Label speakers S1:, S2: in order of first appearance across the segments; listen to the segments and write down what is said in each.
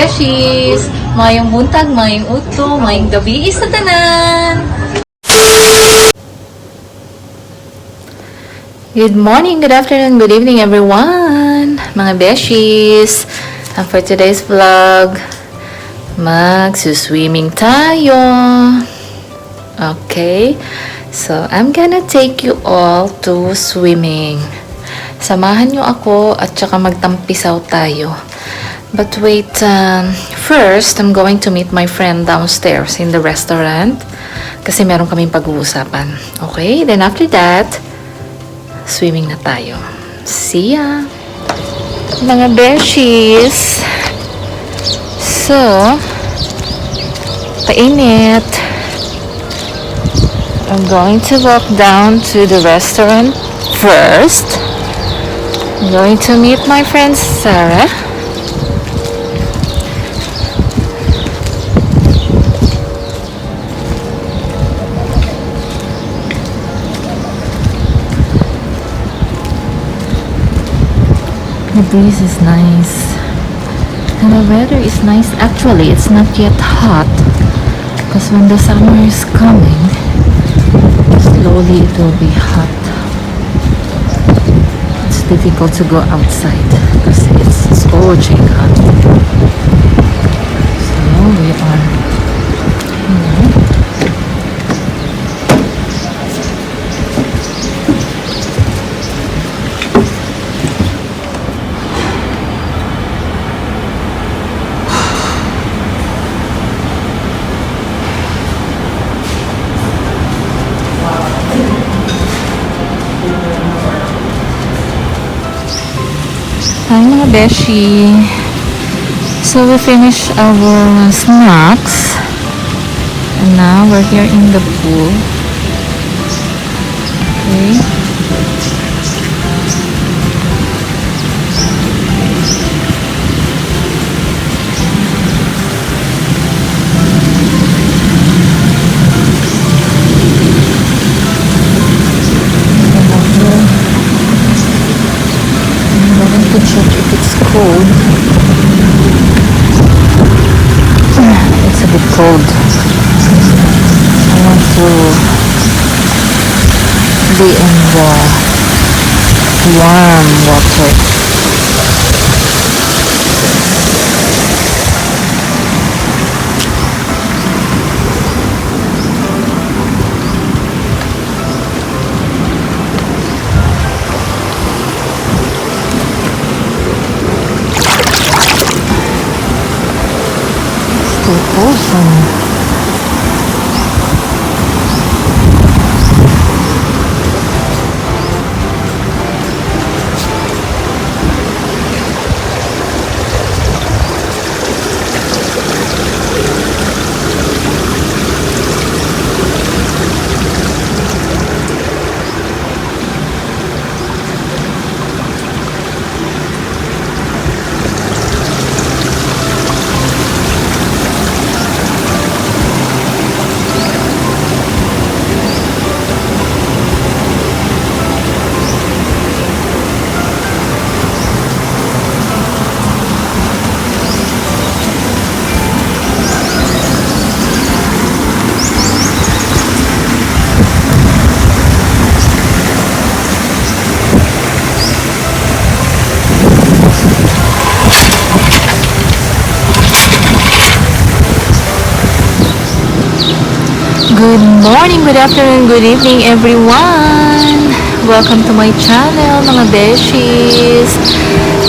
S1: Beshis! Mayong buntag, mayong utlo, mayong gabi sa tanan! Good morning, good afternoon, good evening everyone! Mga Beshis! And for today's vlog, magsuswimming tayo! Okay? So, I'm gonna take you all to swimming. Samahan nyo ako at saka magtampisaw tayo. But wait, first, I'm going to meet my friend downstairs in the restaurant kasi meron kaming pag-uusapan. Okay? Then after that, swimming na tayo. See ya! Mga beshies! So, painit. I'm going to walk down to the restaurant first. I'm going to meet my friend Sarah. The breeze is nice. And the weather is nice. Actually, it's not yet hot. Because when the summer is coming, slowly it will be hot. It's difficult to go outside because it's scorching hot. So we are here. Hi mga beshi! So we finished our snacks and now we're here in the pool. Okay. To check if it's cold. It's a bit cold. I want to be in the warm water. Awesome. Good morning, good afternoon, good evening everyone! Welcome to my channel mga beshies!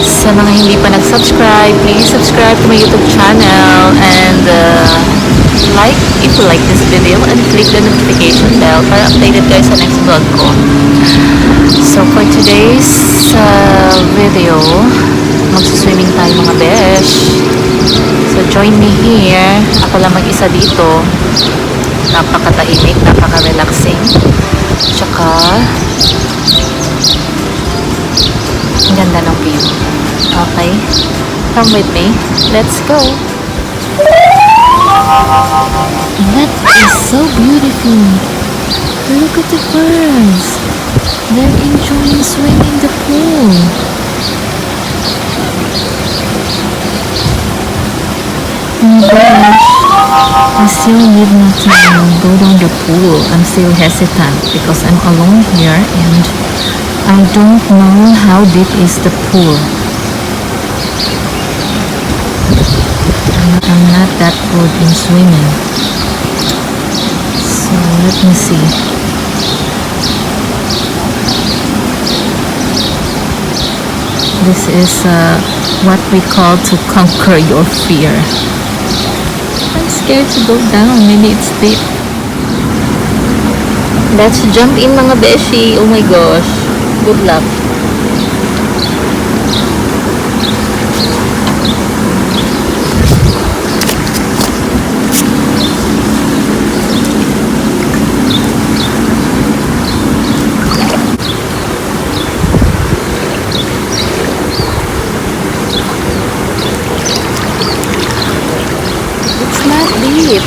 S1: Sa mga hindi pa nag-subscribe, please subscribe to my YouTube channel and like if you like this video and click the notification bell para updated kayo sa next vlog ko. So for today's video, magsuswimming tayo mga besh. So join me here. Ako lang mag-isa dito. Napakatahimik, napaka-relaxing. Tsaka ang ganda ng view. Okay? Come with me. Let's go! That is so beautiful. Look at the birds. They're enjoying swimming the pool. gosh. I still need not to go down the pool. I'm still hesitant because I'm alone here and I don't know how deep is the pool. I'm not that good in swimming. So let me see. This is what we call to conquer your fear. I'm scared to go down. Maybe it's deep. Let's jump in mga beshi. Oh my gosh. Good luck. It's not deep.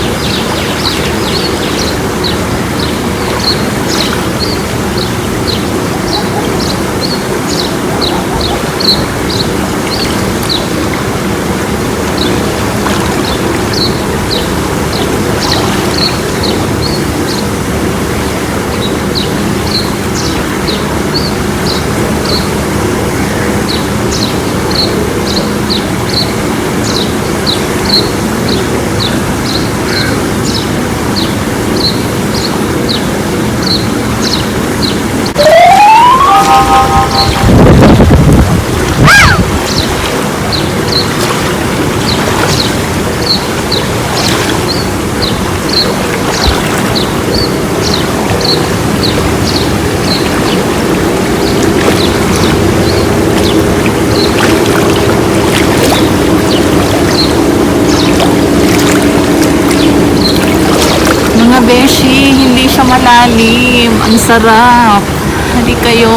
S1: Mga beshi, hindi siya malalim. Ang sarap. Hali kayo.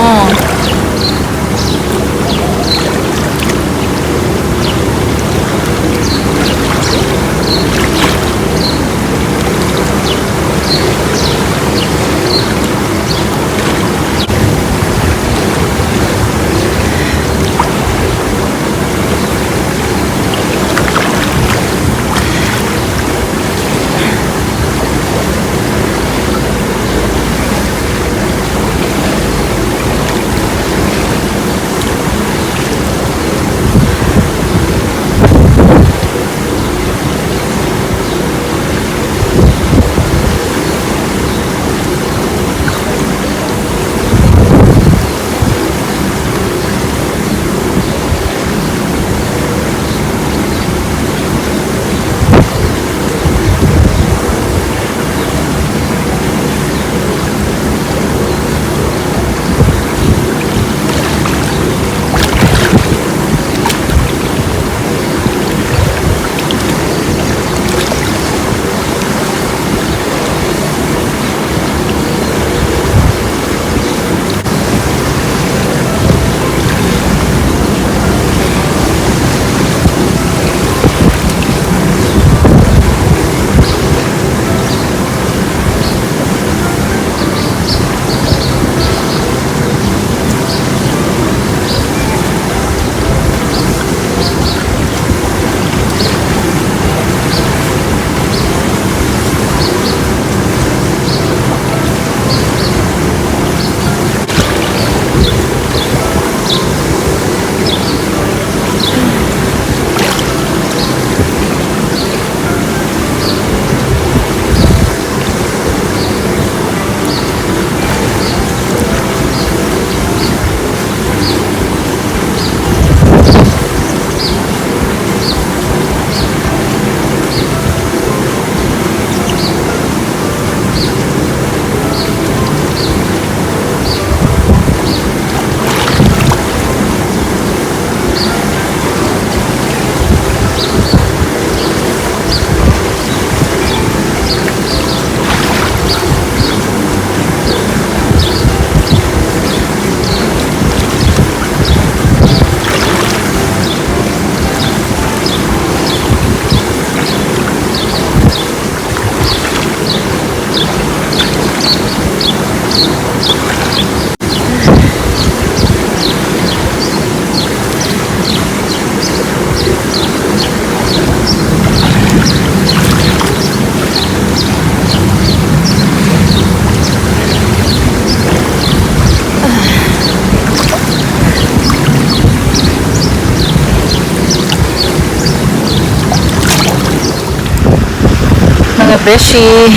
S1: beshi.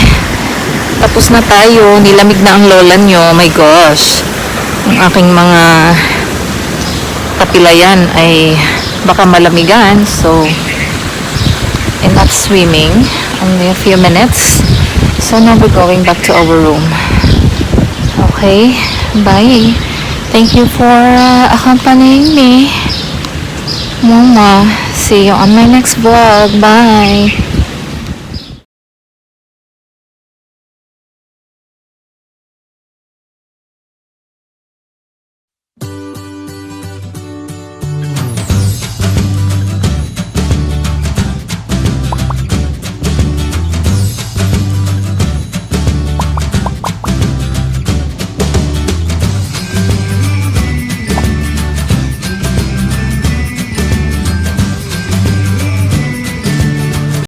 S1: Tapos na tayo. Nilamig na ang lola nyo. Oh my gosh. Ang aking mga kapilayan ay baka malamigan. So, enough swimming. Only a few minutes. So, now we're going back to our room. Okay. Bye. Thank you for accompanying me. Mama. See you on my next vlog. Bye.